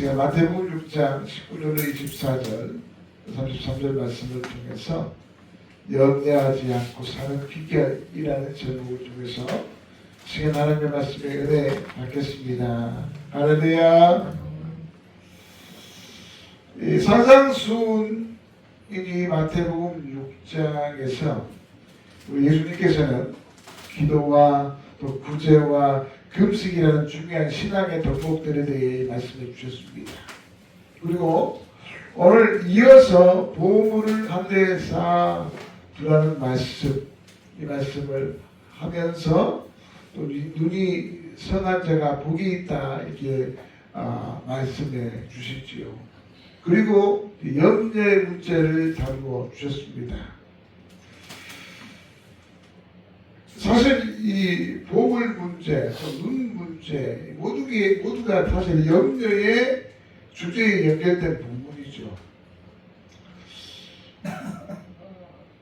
제가 마태복음 6장 19절로 24절, 33절 말씀을 통해서 염려하지 않고 사는 비결이라는 제목을 통해서 지금 하나님의 말씀의 은혜 받겠습니다. 할렐루야. 이 산상수훈이 마태복음 6장에서 우리 예수님께서는 기도와 또 구제와 금식이라는 중요한 신앙의 덕목들에 대해 말씀해 주셨습니다. 그리고 오늘 이어서 보물을 한데 쌓아두라는 말씀, 이 말씀을 하면서 또 눈이 선한 자가 복이 있다 이렇게 말씀해 주시지요. 그리고 염려의 문제를 다루어 주셨습니다. 사실 이 보물 문제, 눈 문제 모두가 사실 염려의 주제에 연결된 부분이죠.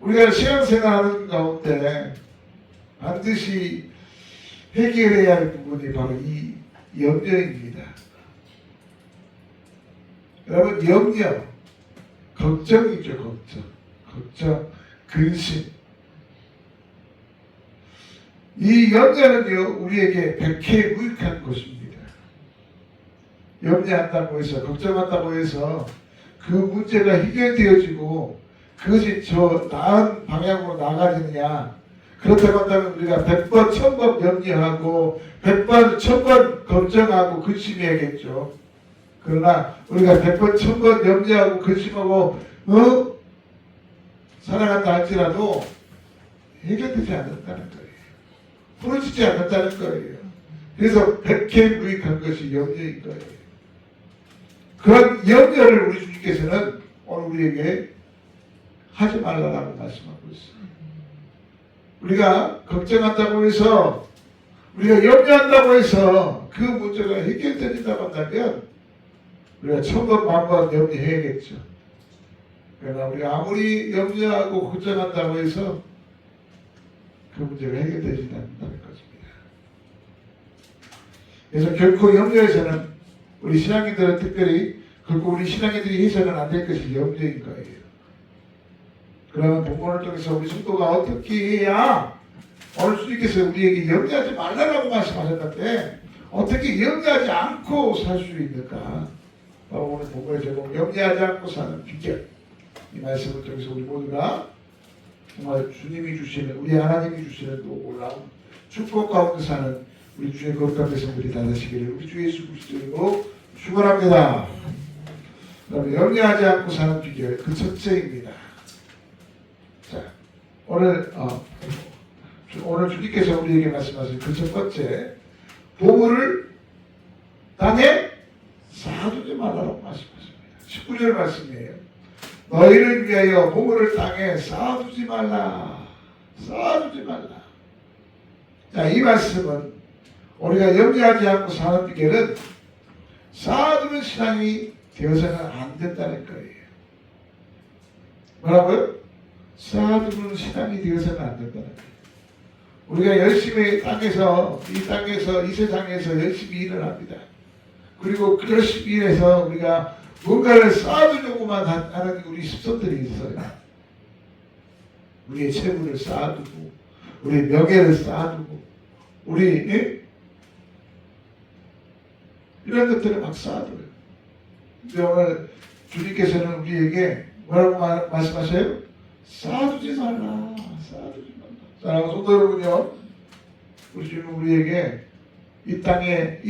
우리가 신앙생활하는 가운데 반드시 해결해야 할 부분이 바로 이 염려입니다. 여러분, 염려, 걱정이죠. 걱정, 근심. 이 염려는요, 우리에게 백해무익한 것입니다. 염려한다고 해서, 걱정한다고 해서 그 문제가 해결되어지고 그것이 저 나은 방향으로 나가지느냐. 그렇다고 한다면 우리가 100번, 1000번 염려하고 100번, 1000번 걱정하고 근심해야겠죠. 그러나 우리가 100번, 1000번 염려하고 근심하고 살아간다 할지라도 해결되지 않는다는 거예요. 풀어지지 않는다는 거예요. 그래서 백해무익한 것이 염려인 거예요. 그런 염려를 우리 주님께서는 오늘 우리에게 하지 말라라고 말씀하고 있어요. 우리가 걱정한다고 해서, 우리가 염려한다고 해서 그 문제가 해결된다고 한다면 우리가 1000번, 1000번 염려해야겠죠. 그러나 우리가 아무리 염려하고 걱정한다고 해서 그 문제가 해결되지 않는다는 것입니다. 그래서 결코 염려에서는 우리 신앙인들은 특별히 결코 우리 신앙인들이 해서는 안 될 것이 염려인 거예요. 그러면 본문을 통해서 우리 성도가 어떻게 해야 오늘 주님께서 우리에게 염려하지 말라고 말씀하셨는데 어떻게 염려하지 않고 살 수 있는가? 오늘 본문의 제목 염려하지 않고 사는 비결, 이 말씀을 통해서 우리 모두가 정말 주님이 주시는, 우리 하나님이 주시는 놀라운 축복 가운데 사는 우리 주의 거룩한 백성들이 다 되시기를 우리 주 예수 그리스도로 축원합니다. 그러면 염려하지 않고 사는 비결, 그 첫째입니다. 자, 오늘 주님께서 우리에게 말씀하신 그 첫 번째, 보물을 땅에 쌓아두지 말라고 말씀하십니다. 19절 말씀이에요. 너희를 위하여 보물을 땅에 쌓아두지 말라. 쌓아두지 말라. 자, 이 말씀은 우리가 염려하지 않고 사는 비결은 쌓아두는 신앙이 되어서는 안 된다는 거예요. 뭐라고요? 쌓아두는 신앙이 되어서는 안 된다는 거예요. 우리가 열심히 이 세상에서 열심히 일을 합니다. 그리고 그 열심히 일해서 우리가 뭔가를 쌓아두려고만 하는 우리 습성들이 있어요. 우리의 재물을 쌓아두고, 우리의 명예를 쌓아두고, 이런 것들을 막 쌓아둬요. 근데 오늘 주님께서는 우리에게 뭐라고 말씀하세요? 쌓아두지 말라. 쌓아두지 말라. 사랑하는 성도 여러분요, 우리 주님은 우리에게 이 땅에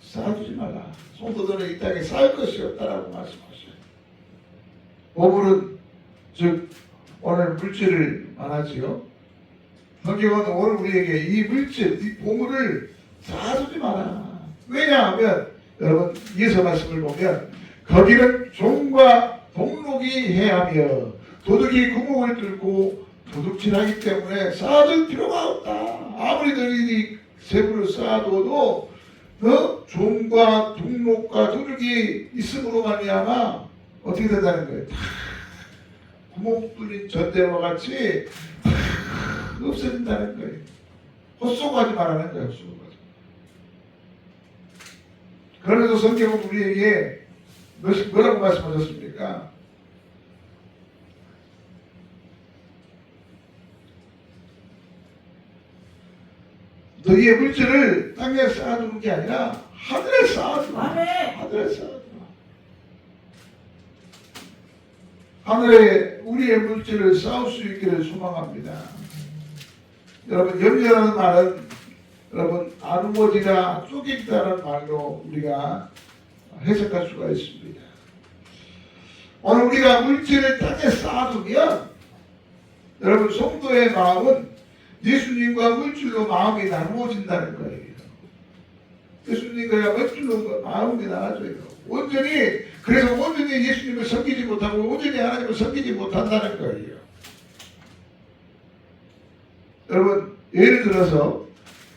쌓아두지 말라. 성도들은 이 땅에 쌓을 것이 없다라고 말씀하셔요. 보물은 즉 오늘 물질을 말하지요. 성경은 오늘 우리에게 이 물질, 이 보물을 쌓아두지 마라. 왜냐하면 여러분 이에서 말씀을 보면 거기는 종과 동록이 해하며 도둑이 구멍을 뚫고 도둑질하기 때문에 쌓아둘 필요가 없다. 아무리 너희들이 세물을 쌓아둬도 종과 동록과 도둑이 있음으로 말미암아 어떻게 된다는 거예요? 다 구멍 뚫린 전대와 같이 다 없어진다는 거예요. 헛소가지 말라는 거예요. 헛소가지. 그러면서 성경은 우리에게 뭐라고 말씀하셨습니까? 너희의 물질을 땅에 쌓아두는 게 아니라 하늘에 쌓아두라. 하늘에 쌓아두라. 하늘에 우리의 물질을 쌓을 수 있기를 소망합니다. 여러분, 염려라는 말은 여러분 아루머지라 쪼개기다라는 말로 우리가 해석할 수가 있습니다. 오늘 우리가 물질을 땅에 쌓아두면 여러분 성도의 마음은 예수님과 물질로 마음이 나누어진다는 거예요. 예수님과 물질로 마음이 나눠져요. 그래서 온전히 예수님을 섬기지 못하고 온전히 하나님을 섬기지 못한다는 거예요. 여러분, 예를 들어서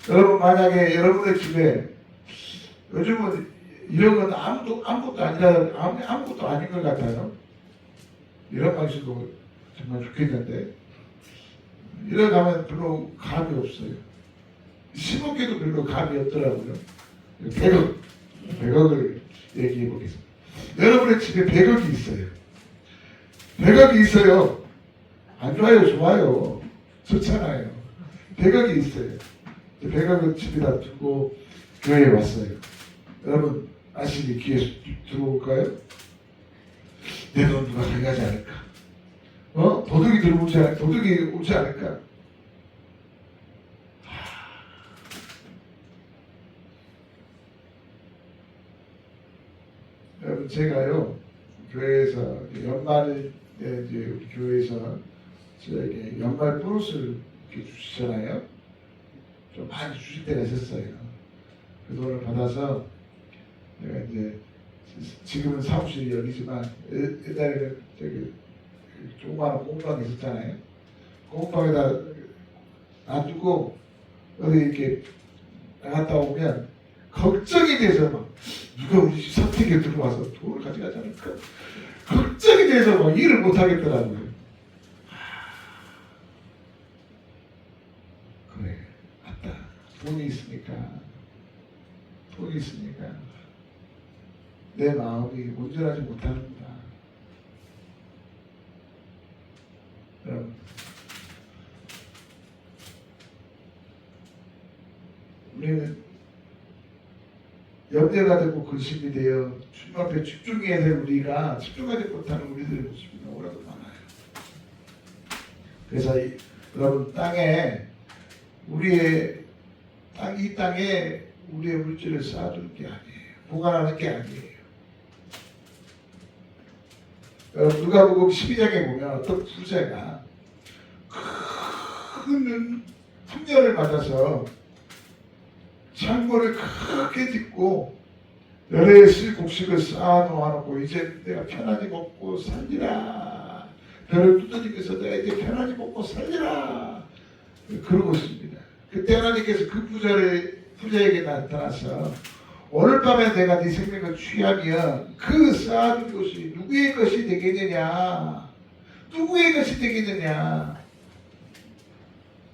여러분 만약에 여러분의 집에 요즘은 이런 건 아무것도 아닌 것 같아요. 이런 거 있어도 정말 좋겠는데 이래 가면 별로 감이 없어요. 15개도 별로 감이 없더라고요. 100억을 얘기해 보겠습니다. 여러분의 집에 100억이 있어요. 100억이 있어요. 안 좋아요? 좋아요. 좋잖아요. 100억이 있어요. 100억을 집에다 두고 교회에 왔어요. 여러분 아시기 귀에 들어올까요? 내 돈 누가 가져가지 않을까? 도둑이 오지 않을까? 여러분 제가요 교회에서 연말에 이제 우리 교회에서 저에게 연말 보너스를 이렇게 주시잖아요. 좀 많이 주실 때가 있었어요. 그 돈을 받아서 내가 이제 지금은 사무실이 여기지만 옛날에는 저기 조그마한 공방이 있었잖아요. 공방에다 놔두고 어디 이렇게 나갔다 오면 걱정이 돼서 막 누가 우리 집 선택에 들어와서 돈을 가져가지 않을까 걱정이 돼서 막 일을 못 하겠더라고요. 그래 맞다. 돈이 있으니까 내 마음이 온전하지 못하는구나. 여러분 우리는 염려가 되고 근심이 되어 주님 앞에 집중해야 될 우리가 집중하지 못하는 우리들의 모습이 너무나도 많아요. 그래서 여러분 이 땅에 우리의 물질을 쌓아두는 게 아니에요. 보관하는 게 아니에요. 여러분 누가복음 12장에 보면 어떤 부자가 큰 풍년을 맞아서 창고를 크게 짓고 열에 쓸 곡식을 쌓아 놓아놓고 이제 내가 편안히 먹고 살리라. 벼를 두드리면서 내가 이제 편안히 먹고 살리라. 그러고 있습니다. 그때 하나님께서 그 부자에게 나타나서 오늘 밤에 내가 네 생명을 취하면 그 쌓아둔 것이 누구의 것이 되겠느냐. 누구의 것이 되겠느냐.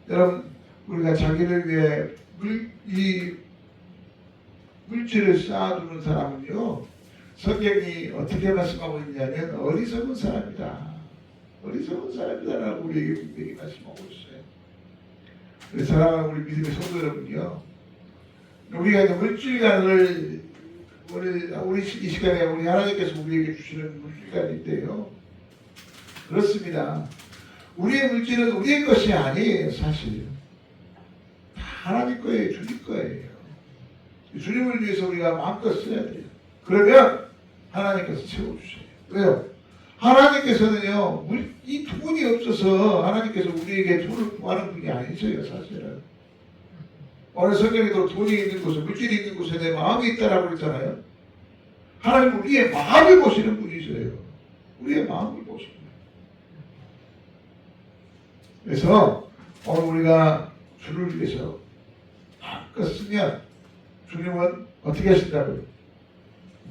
여러분 우리가 자기를 위해 이 물질을 쌓아두는 사람은요 성경이 어떻게 말씀하고 있냐면 어리석은 사람이다. 어리석은 사람이다라고 우리에게 분명히 말씀하고 있어요. 우리 사랑하는 우리 믿음의 성도 여러분요, 우리가 이제 물질관을 우리 이 시간에 우리 하나님께서 우리에게 주시는 물질관인데요. 그렇습니다. 우리의 물질은 우리의 것이 아니에요. 사실 다 하나님 거예요. 주님 거예요. 주님을 위해서 우리가 마음껏 써야 돼요. 그러면 하나님께서 채워주셔요. 왜요? 하나님께서는요, 이 돈이 없어서 하나님께서 우리에게 돈을 구하는 분이 아니세요, 사실은. 오늘 성경에도 돈이 있는 곳에, 물질이 있는 곳에 내 마음이 있다라고 그랬잖아요. 하나님은 우리의 마음을 보시는 분이세요. 우리의 마음을 보십니다. 그래서 오늘 우리가 주를 위해서 마음껏 쓰면 주님은 어떻게 하신다고요?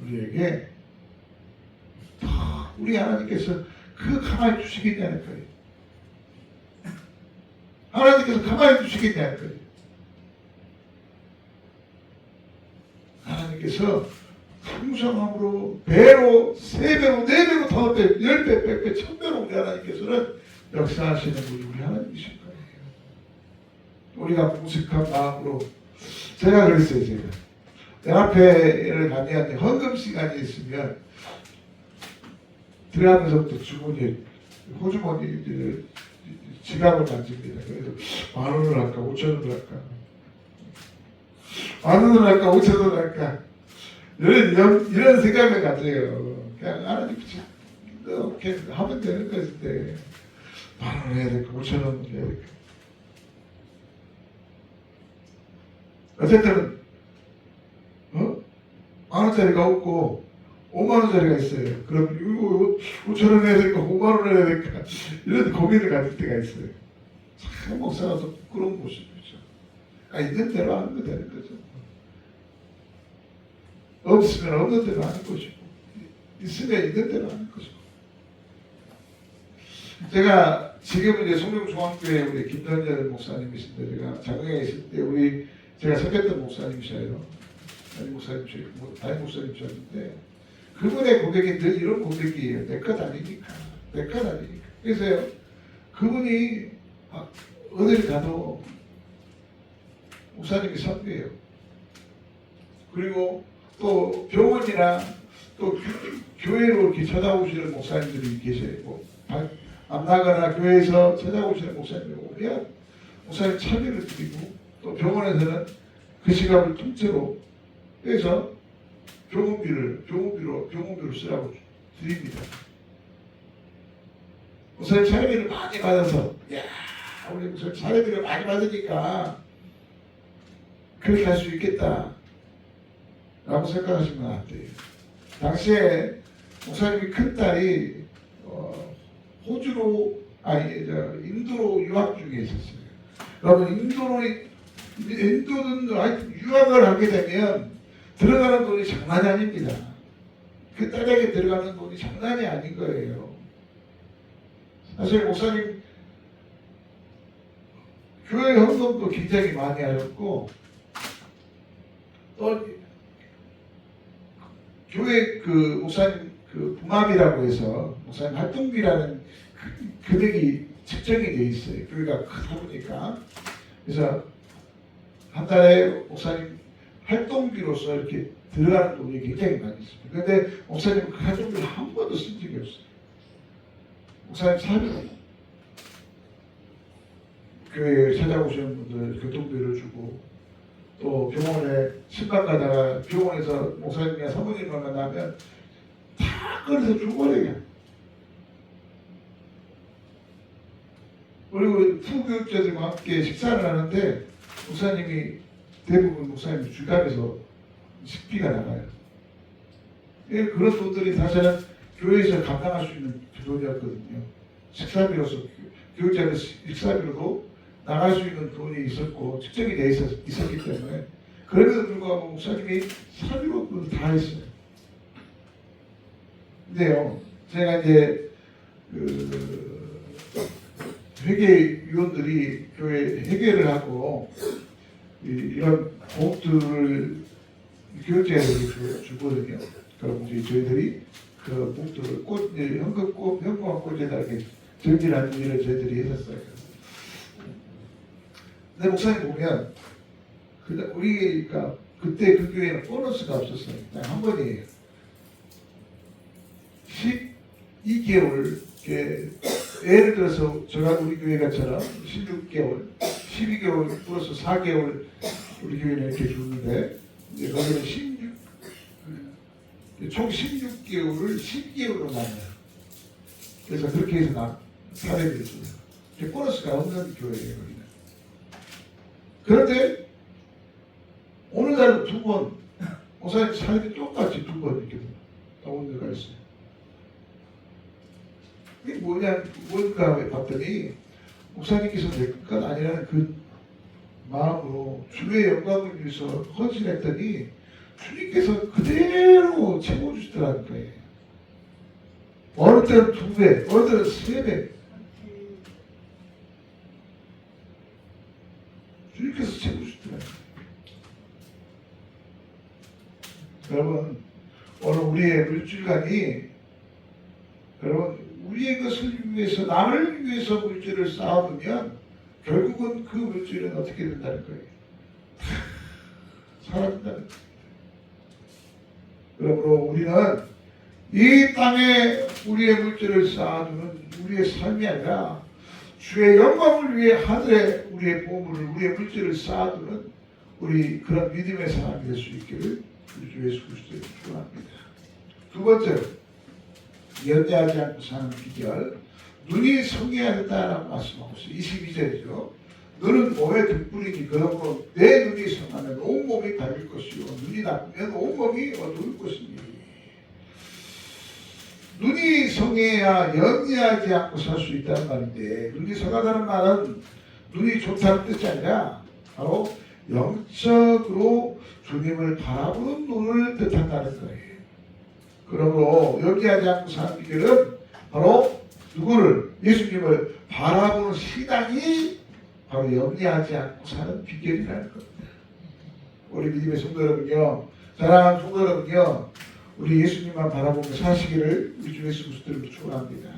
우리에게 우리 하나님께서 가만히 두시겠냐는 거예요. 하나님께서 가만히 두시겠냐는 거예요. 하나님께서 풍성함으로 배로, 3배로, 4배로, 5배, 10배, 100배, 1000배로 우리 하나님께서는 역사하시는 분이 우리 하나님이신 거예요. 우리가 무식한 마음으로 제가 그랬어요. 제가 연합회를 가면 헌금 시간이 있으면 들어가면서부터 주머니 호주머니를 지갑을 만집니다. 그래서 10,000원을 할까 5,000원을 할까 10,000원을 할까 5,000원을 할까 이런 생각을 가져요. 그냥 하나님 이렇게 하면 되는 것인데 10,000원 해야 될까 5,000원 해야 될까. 어쨌든 10,000원짜리가 없고 50,000원짜리가 있어요. 그럼 이거 5,000원 해야 될까 50,000원 해야 될까 이런 고민을 가질 때가 있어요. 참 목사라서 부끄러운 모습이죠. 있는 대로 하는 거 되는 거죠. 없으면 없는 대로 하는 것이고 있으면 있는 대로 하는 것이고. 제가 지금은 이제 송명중앙교회 우리 김전열 목사님이신데 제가 장흥에 있을 때 제가 섬겼던 목사님이셔요. 담임 목사님이셨는데 그분의 고백이 늘 이런 고백이에요. 내 것 아니니까. 내 것 아니니까. 그래서요. 그분이 어딜 가도 목사님이 선배예요. 그리고 또 병원이나 또 교회로 이렇게 찾아오시는 목사님들이 계세요. 안 나가나 교회에서 찾아오시는 목사님이 오면 목사님 차비를 드리고 또 병원에서는 그 지갑을 통째로 빼서 병원비로 쓰라고 드립니다. 목사님 차비를 많이 받아서 우리 목사님 차비를 많이 받으니까 그렇게 할 수 있겠다 라고 생각하시면 안 돼요. 당시에 목사님이 큰딸이 인도로 유학 중에 있었어요. 여러분 인도는 하여튼 유학을 하게 되면 들어가는 돈이 장난이 아닙니다. 그 딸에게 들어가는 돈이 장난이 아닌 거예요. 사실 목사님 교회 헌금도 굉장히 많이 하셨고 또 교회 목사님 부마비라고 해서 목사님 활동비라는 금액이 책정이 돼 있어요. 교회가 크다 보니까. 그래서 한 달에 목사님 활동비로서 이렇게 들어가는 돈이 굉장히 많이 있습니다. 그런데 목사님은 그 활동비를 한 번도 쓴 적이 없어요. 목사님 사비 교회에 찾아오시는 분들 교통비를 주고 또 병원에 신방 가다가 병원에서 목사님이나 사모님만 만나면 다 꺼내서 줘버려요. 그리고 부교육자들과 함께 식사를 하는데 대부분 목사님 주갑에서 식비가 나가요. 그런 돈들이 사실은 교회에서 감당할 수 있는 돈이었거든요. 식사비로서 교육자들 식사비로도 나갈 수 있는 돈이 있었고 측정이 돼 있었기 때문에 그럼에도 불구하고 목사님이 사비로 그걸 다 했어요. 근데요, 제가 이제 회계위원들이 교회 회계를 하고 이런 봉투를 교육자에게 주거든요. 그럼 이제 저희들이 그 봉투를 현금 꽂에다 이렇게 정리하는 일을 저희들이 했었어요. 근데 목사님 보면 우리가 그때 그 교회는 보너스가 없었어요. 그냥 한 번이에요. 12개월 예를 들어서 우리 교회가처럼 16개월, 12개월 플러스 4개월 우리 교회는 이렇게 주는데 이제 거기는 총 16개월을 10개월로 나눠요. 그래서 그렇게 해서 사례를 줘요. 보너스가 없는 교회예요. 우리는. 그런데 오늘날은 2번 목사님 사례비 똑같이 2번 이렇게 나온 데가 있어요. 이게 뭔가 봤더니 목사님께서 내 것 아니라는 그 마음으로 주의 영광을 위해서 헌신했더니 주님께서 그대로 채워주시더라는 거예요. 어느 때는 2배, 어느 때는 3배. 주님께서 채워주시더라는 거예요. 여러분, 우리의 물질관이 여러분 우리의 것을 위해서 남을 위해서 물질을 쌓아두면 결국은 그 물질은 어떻게 된다는 거예요? 사라진다는 거예요. 그러므로 우리는 이 땅에 우리의 물질을 쌓아두는 우리의 삶이 아니라 주의 영광을 위해 하늘에 우리의 보물을 우리의 물질을 쌓아두는 우리 그런 믿음의 사람이 될 수 있기를 우리 주 예수 그리스도에 축원합니다. 두 번째로 연대하지 않고 사는 비결, 눈이 성해야겠다라고 말씀하고 있어요. 22절이죠. 너는 몸의 등불이니 그러므로 내 눈이 성하면 온몸이 밝을 것이요 눈이 나쁘면 온몸이 어두울 것이니. 눈이 성해야 연대하지 않고 살 수 있다는 말인데, 눈이 성하다는 말은 눈이 좋다는 뜻이 아니라 바로 영적으로 주님을 바라보는 눈을 뜻한다는 거예요. 그러므로 연대하지 않고 사는 비결은 바로 누구를? 예수님을 바라보는 시각이 바로 염려하지 않고 사는 비결이라는 겁니다. 우리 믿음의 성도 여러분요, 사랑하는 성도 여러분요, 우리 예수님만 바라보며 사시기를 우리 주 예수 그리스도로 축원합니다.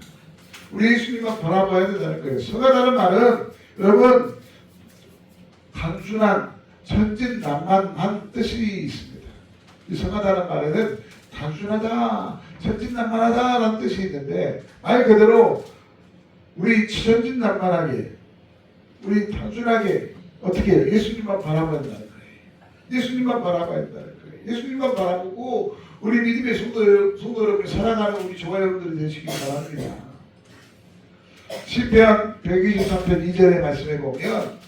우리 예수님만 바라봐야 된다는 거예요. 성하다는 말은 여러분 단순한 천진난만한 뜻이 있습니다. 이 성하다는 말에는 단순하다, 천진난만하다라는 뜻이 있는데 말 그대로 우리 천진난만하게 우리 단순하게 어떻게 해요? 예수님만 바라봐야 된다는 거예요. 예수님만 바라봐야 된다는 거예요. 예수님만 바라보고 우리 믿음의 성도 여러분이 사랑하는 우리 조화 여러분들이 되시기 바랍니다. 시편 123편 2절의 말씀에 보면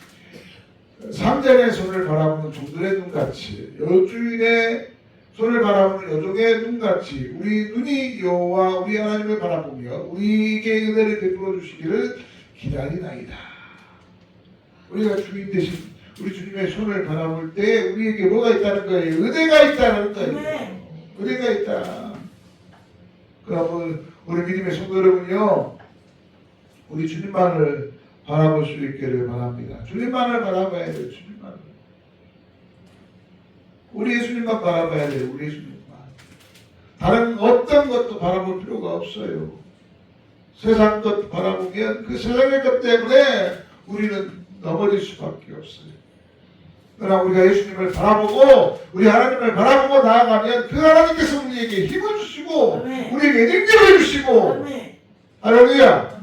삼장의 손을 바라보는 종들의 눈같이 여주인의 손을 바라보는 여종의 눈같이 우리 눈이 여호와 우리 하나님을 바라보며 우리에게 은혜를 베풀어 주시기를 기다리나이다. 우리가 주인 되신 우리 주님의 손을 바라볼 때 우리에게 뭐가 있다는 거예요? 은혜가 있다는 거예요. 은혜가 있다. 그러면 우리 믿음의 성도 여러분요, 우리 주님만을 바라볼 수 있기를 바랍니다. 주님만을 바라봐야 돼요. 주님만을. 우리 예수님만 바라봐야 돼요. 우리 예수님만. 다른 어떤 것도 바라볼 필요가 없어요. 세상 것 바라보면 그 세상의 것 때문에 우리는 넘어질 수밖에 없어요. 그러나 우리가 예수님을 바라보고 우리 하나님을 바라보고 나아가면 그 하나님께서 우리에게 힘을 주시고 아멘. 우리에게 능력을 주시고 아멘. 할렐루야.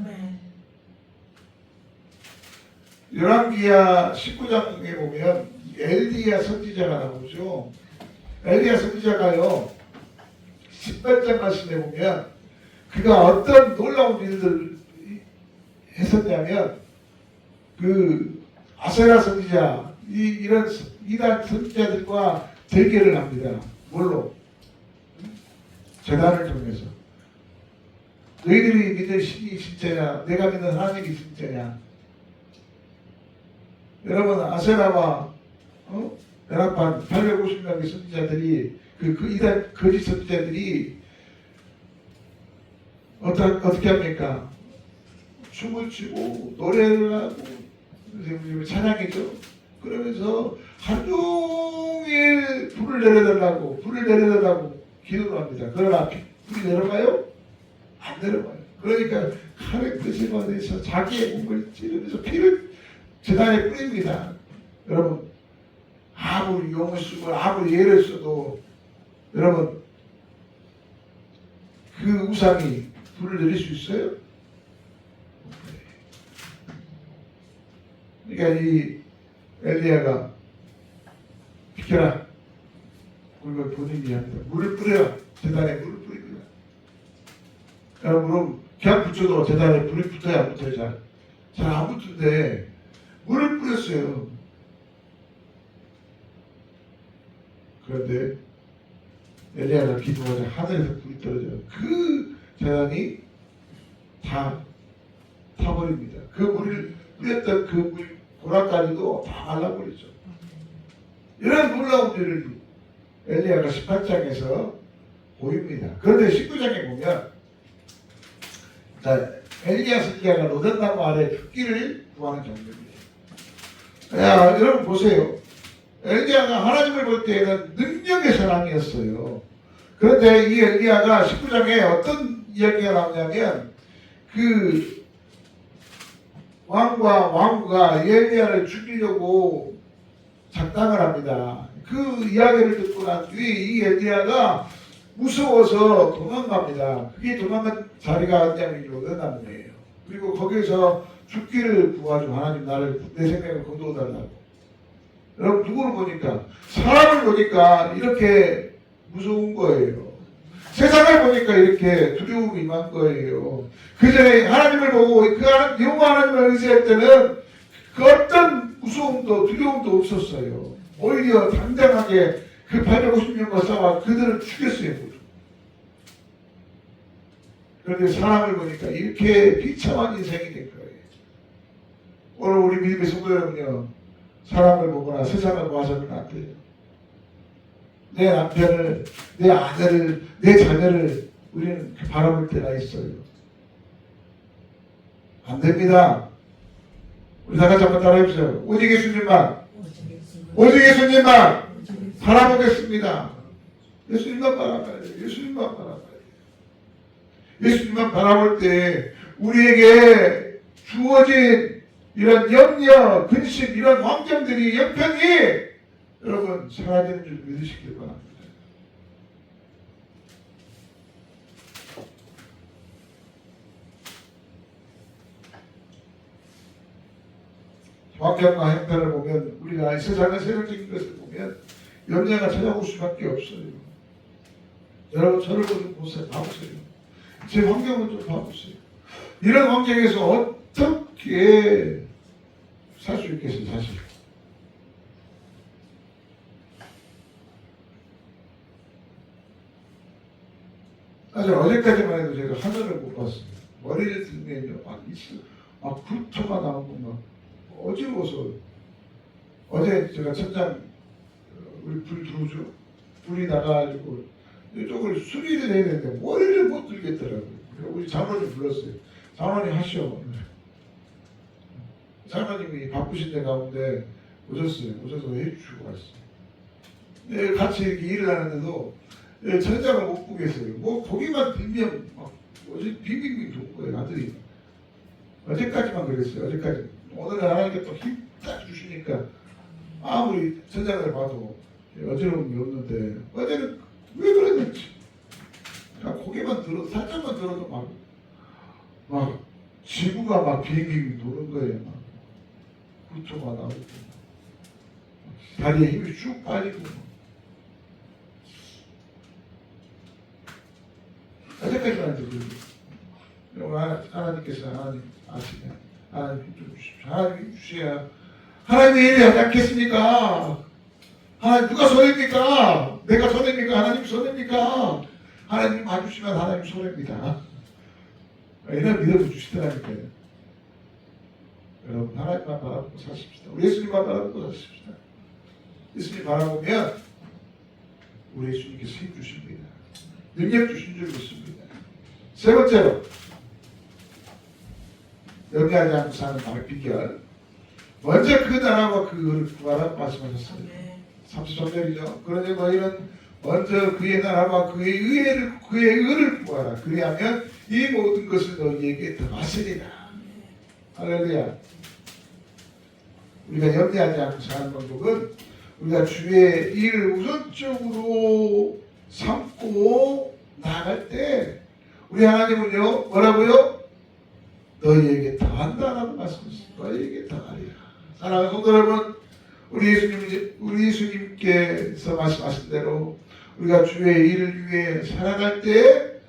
열왕기하 19장에 보면 엘리야 선지자가 나오죠. 엘리야 선지자가요 18장 말씀에 보면 그가 어떤 놀라운 일들을 했었냐면 그 아세라 선지자 이런 이단 선지자들과 대결을 합니다. 뭘로? 제단을 통해서. 너희들이 믿는 신이 진짜냐? 내가 믿는 하나님이 진짜냐? 여러분 아세라와 연합한 850명의 선지자들이 그 이단 거짓 선지자들이 어떻게 합니까? 춤을 추고 노래를 하고 찬양이죠. 그러면서 하루 종일 불을 내려달라고 기도를 합니다. 그러나 불이 내려가요? 안 내려가요. 그러니까 칼의 끝에 받아서 자기의 몸을 찌르면서 피를 제단에 뿌립니다. 여러분 아무리 용을 쓰고 아무리 예를 써도 여러분 그 우상이 불을 내릴 수 있어요? 그러니까 이 엘리야가 비켜라. 그걸 본인이 합니다. 물을 뿌려라. 제단에 물을 뿌립니다. 여러분 그냥 붙여도 제단에 불이 붙어야 안 붙어요? 잘 안 붙는데 물을 뿌렸어요. 그런데 엘리야가 기도하자 하늘에서 불이 떨어져요. 그 제단이 다 타버립니다. 그 물을 뿌렸던 그 물 고라까지도 다 말라버리죠. 이런 놀라운 일을 엘리야가 18장에서 보입니다. 그런데 19장에 보면 엘리야 선지자가 로단나무 아래 흙길을 구하는 장면입니다. 야, 여러분 보세요. 엘리야가 하나님을 볼 때에는 능력의 사람이었어요. 그런데 이 엘리야가 19장에 어떤 이야기가 나오냐면 그 왕과 왕후가 엘리야를 죽이려고 작당을 합니다. 그 이야기를 듣고 난 뒤에 이 엘리야가 무서워서 도망갑니다. 그게 도망간 자리가 어디냐면 요단강이에요. 그리고 거기에서 죽기를 구하죠. 하나님 나를 내 생명을 거두어달라고. 여러분 누구를 보니까 사람을 보니까 이렇게 무서운 거예요. 세상을 보니까 이렇게 두려움이 임한 거예요. 그 전에 하나님을 보고 그 여호와 하나님을 의지할 때는 그 어떤 무서움도 두려움도 없었어요. 오히려 당당하게 그 850명과 싸워 그들을 죽였어요. 그런데 사람을 보니까 이렇게 비참한 인생이 된 거예요. 오늘 우리 믿음의 성도 여러분요, 사람을 보거나 세상을 봐서는 안 돼요. 내 남편을, 내 아내를, 내 자녀를 우리는 바라볼 때가 있어요. 안 됩니다. 우리 다 같이 한번 따라해보세요. 오직 예수님만, 오직 예수님만 바라보겠습니다. 예수님만 바라봐야 돼요. 예수님만 바라봐야 돼요. 예수님만 바라볼 때 우리에게 주어진 이런 염려, 근심, 이런 환경들이 형편이 여러분 사라지는 줄 믿으시길 바랍니다. 환경과 형편을 보면 우리가 세상의 세상적인 것을 보면 염려가 찾아올 수밖에 없어요. 여러분 저를 좀 보세요. 봐보세요. 제 환경을 좀 봐보세요. 이런 환경에서 어떻게 살 수 있겠어요, 사실. 사실 어제까지만 해도 제가 하늘을 못 봤어요. 머리를 들면요, 막 구토가 나오고 막 어지러워서. 어제 제가 천장 우리 불 들어오죠? 불이 나가가지고 이쪽을 수리를 해야 되는데 머리를 못 들겠더라고요. 우리 장로님 불렀어요. 장로님 하시오. 장로님이 바쁘신 데 가운데 오셨어요. 오셔서 해주시고 갔어요. 네, 같이 이렇게 일을 하는데도 천장을 못 보겠어요. 뭐 거기만 빌면 막 어제 빙빙빙 도는 거예요. 아들이. 어제까지만 그랬어요. 어제까지. 오늘은 하나님께 또 힘 딱 주시니까 아무리 천장을 봐도 어지러움이 없는데 어제는 왜 그랬는지 그냥 고개만 들어 살짝만 들어도 막 지구가 막 비행기 도는 거예요. 막 구토가 나오고 다리에 힘이 쭉 빠지고 어제까지만 해도 그래요. 하나님께서 하나님 아시네. 하나님 힘 좀 주십시오. 하나님 힘 주셔야 하나님이 일이 하지 않겠습니까? 하나님 누가 손해입니까? 내가 손해입니까? 하나님 손해입니까? 하나님 봐주시면 하나님 손해입니다. 이런 믿음을 주시더라니까요. 여러분 하나님만 바라보고 사십시다. 우리 예수님만 바라보고 사십시다. 예수님 바라보면 우리 예수님께서 힘 주십니다. 능력 주신 줄 믿습니다. 세 번째로 염려하지 않고 사는 나의 비결. 먼저 그 나라와 그 의를 구하라 말씀하셨어요. 33절이죠. 그러니 너희는 먼저 그의 나라와 그의 의를 구하라. 그리하면 이 모든 것을 너희에게 더하시리라. 할렐루야. 우리가 염려하지 않고 사는 방법은 우리가 주의 일을 우선적으로 삼고 나아갈 때 우리 하나님은요 뭐라고요? 너희에게 더한다라고 말씀하셨어요. 너희에게 더하리라. 사랑하는 성도 여러분, 우리 예수님께서 말씀하신 대로 우리가 주의 일을 위해 살아갈 때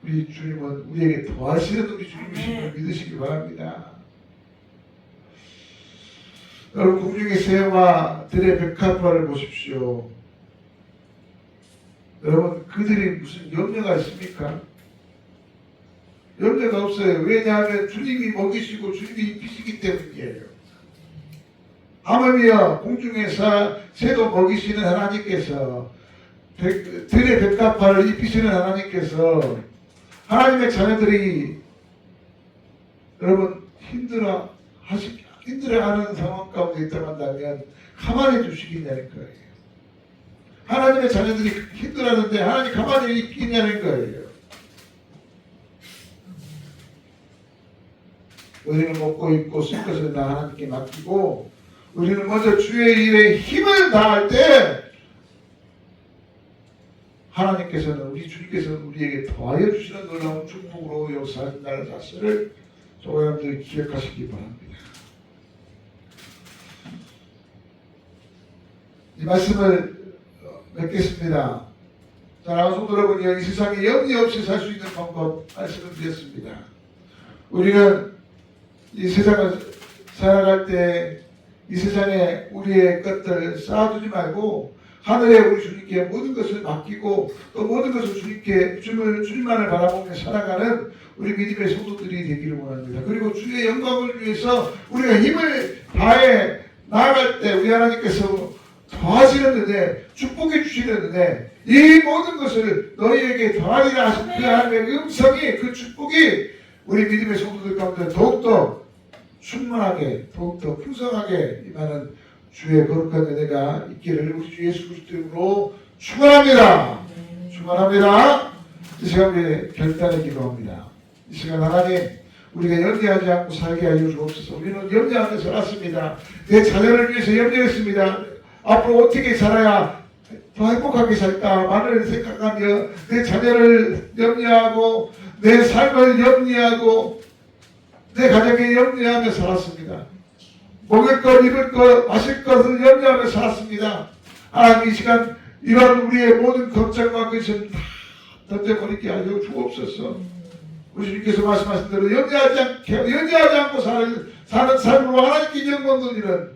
우리 주님은 우리에게 더하시는 우리 주님이심을 믿으시기 바랍니다. 여러분 공중의 새와 들의 백합화를 보십시오. 여러분 그들이 무슨 염려가 있습니까? 염려가 없어요. 왜냐하면 주님이 먹이시고 주님이 입히시기 때문이에요. 하물며 공중의 새도 먹이시는 하나님께서 들의 백합화를 입히시는 하나님께서 하나님의 자녀들이 여러분 힘들어하는 상황 가운데 있다고 한다면 가만히 두시겠냐는 거예요. 하나님의 자녀들이 힘들어하는데 하나님 가만히 있냐는 거예요. 우리는 먹고 입고 쓸 것을 다 하나님께 맡기고 우리는 먼저 주의 일에 힘을 다할 때 하나님께서는 우리 주님께서는 우리에게 더하여 주시는 놀라운 축복으로 역사하신다는 사실을 저와 여러분들이 기억하시기 바랍니다. 이 말씀을 맺겠습니다. 사랑하는 성도 여러분, 이 세상에 염려 없이 살 수 있는 방법 말씀을 드렸습니다. 우리는 이 세상을 살아갈 때 이 세상에 우리의 것들을 쌓아두지 말고 하늘에 우리 주님께 모든 것을 맡기고 또 모든 것을 주님만을 바라보며 살아가는 우리 믿음의 성도들이 되기를 원합니다. 그리고 주의 영광을 위해서 우리가 힘을 다해 나아갈 때 우리 하나님께서 더하시는 은혜, 축복해 주시는 은혜, 이 모든 것을 너희에게 더하리라 하신 그 하나님의 음성이, 그 축복이 우리 믿음의 성도들 가운데 더욱더 충만하게, 더욱더 풍성하게 임하는 주의 거룩한 은혜가 있기를 우리 주 예수 그리스도 이름으로 축원합니다. 축원합니다. 이 시간 우리 결단에 기도합니다. 이 시간 하나님, 우리가 염려하지 않고 살게 하여 주옵소서. 우리는 염려하며 살았습니다. 내 자녀를 위해서 염려했습니다. 앞으로 어떻게 살아야 더 행복하게 살까만을 생각하며 내 자녀를 염려하고 내 삶을 염려하고 내 가정에 염려하며 살았습니다. 먹을 것, 입을 것, 마실 것을 염려하며 살았습니다. 하나님 이 시간 이런 우리의 모든 걱정과 것을 다 던져버리게 하여 주옵소서. 우리 주님께서 말씀하신 대로 염려하지 않고 사는 삶으로 하나님께 영광 돌리는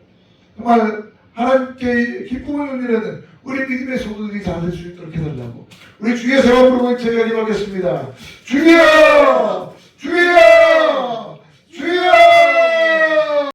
정말 하나님께 기쁨을 누리는 우리 믿음의 성도들이 다 될 수 있도록 해달라고 우리 주의 세와 부르고 제가 기도하겠습니다. 주여!